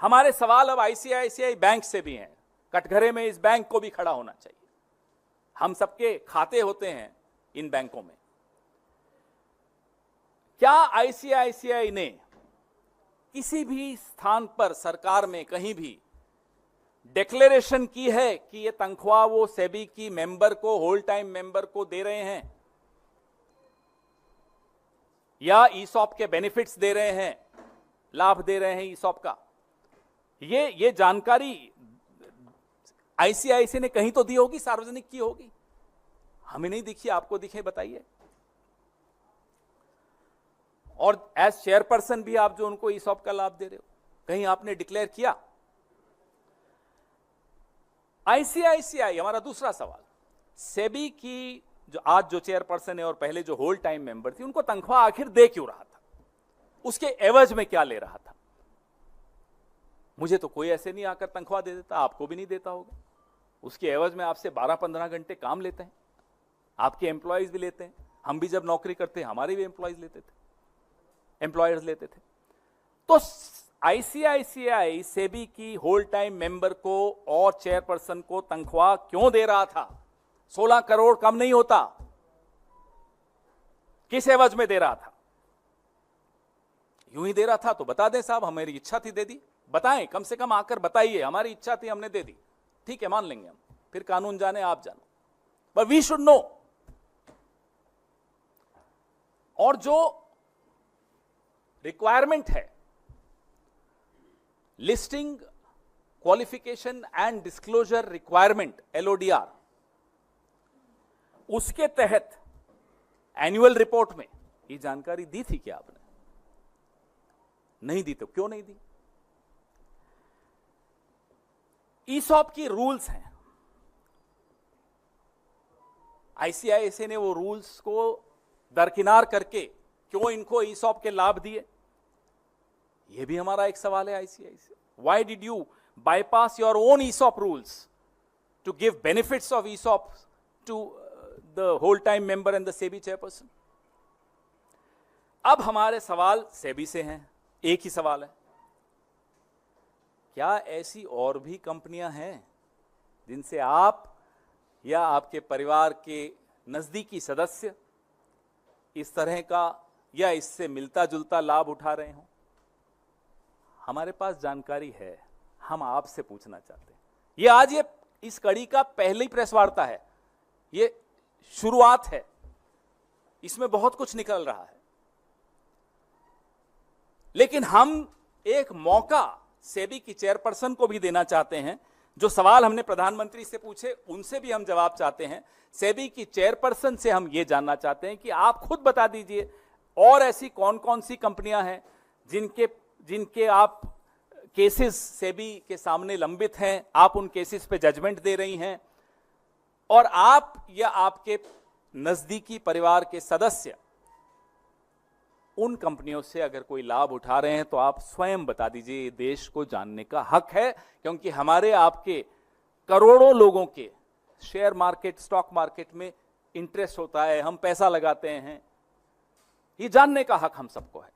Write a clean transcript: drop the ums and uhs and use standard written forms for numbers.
हमारे सवाल अब आईसीआईसीआई बैंक से भी हैं। कटघरे में इस बैंक को भी खड़ा होना चाहिए। हम सबके खाते होते हैं इन बैंकों में। क्या आईसीआईसीआई ने किसी भी स्थान पर सरकार में कहीं भी डिक्लेरेशन की है कि ये तनख्वाह वो सेबी की मेंबर को, होल टाइम मेंबर को दे रहे हैं, या ईसॉप के बेनिफिट्स दे रहे हैं, लाभ दे रहे हैं ईसॉप का? ये जानकारी आईसीआईसीआई ने कहीं तो दी होगी, सार्वजनिक की होगी। हमें नहीं दिखी, आपको दिखे बताइए। और एज चेयरपर्सन भी आप जो उनको ईसॉप का लाभ दे रहे हो, कहीं आपने डिक्लेयर किया? आईसीआईसीआई, हमारा दूसरा सवाल, सेबी की जो चेयरपर्सन है और पहले जो होल टाइम मेंबर थी, उनको तनख्वाह आखिर दे क्यों रहा था? उसके एवज में क्या ले रहा था? मुझे तो कोई ऐसे नहीं आकर तनख्वाह दे देता, आपको भी नहीं देता होगा। उसके एवज में आपसे 12-15 घंटे काम लेते हैं, आपके एम्प्लॉयज भी लेते हैं। हम भी जब नौकरी करते हैं हमारे भी एम्प्लॉयज लेते थे, एम्प्लॉयर्स लेते थे। तो आईसीआईसीआई सेबी की होल टाइम मेंबर को और चेयरपर्सन को तनख्वाह क्यों दे रहा था? 16 करोड़ कम नहीं होता। किस एवज में दे रहा था? यूं ही दे रहा था तो बता दें साहब, हमारी इच्छा थी दे दी। बताएं, कम से कम आकर बताइए, हमारी इच्छा थी हमने दे दी, ठीक है मान लेंगे हम, फिर कानून जाने आप जानो, बट वी शुड नो। और जो रिक्वायरमेंट है listing qualification and disclosure requirement, LODR, उसके तहत एनुअल रिपोर्ट में ये जानकारी दी थी क्या आपने? नहीं दी तो क्यों नहीं दी? ईसॉप की रूल्स हैं, आईसीआईसीआई ने वो रूल्स को दरकिनार करके क्यों इनको ईसॉप के लाभ दिए? ये भी हमारा एक सवाल है ICICI. Why did you bypass your own ESOP rules to give benefits of ESOP to the whole time member and the SEBI chairperson? अब हमारे सवाल सेबी से हैं, एक ही सवाल है, क्या ऐसी और भी कंपनियां हैं जिनसे आप या आपके परिवार के नजदीकी सदस्य इस तरह का या इससे मिलता जुलता लाभ उठा रहे हो? हमारे पास जानकारी है, हम आपसे पूछना चाहते हैं। ये आज ये इस कड़ी का पहली प्रेस वार्ता है, ये शुरुआत है, इसमें बहुत कुछ निकल रहा है, लेकिन हम एक मौका सेबी की चेयरपर्सन को भी देना चाहते हैं। जो सवाल हमने प्रधानमंत्री से पूछे उनसे भी हम जवाब चाहते हैं। सेबी की चेयरपर्सन से हम ये जानना चाहते हैं कि आप खुद बता दीजिए और ऐसी कौन कौन सी कंपनियां हैं जिनके आप केसेस सेबी के सामने लंबित हैं, आप उन केसेस पे जजमेंट दे रही हैं, और आप या आपके नजदीकी परिवार के सदस्य उन कंपनियों से अगर कोई लाभ उठा रहे हैं तो आप स्वयं बता दीजिए। देश को जानने का हक है, क्योंकि हमारे आपके करोड़ों लोगों के शेयर मार्केट, स्टॉक मार्केट में इंटरेस्ट होता है, हम पैसा लगाते हैं, ये जानने का हक हम सबको है।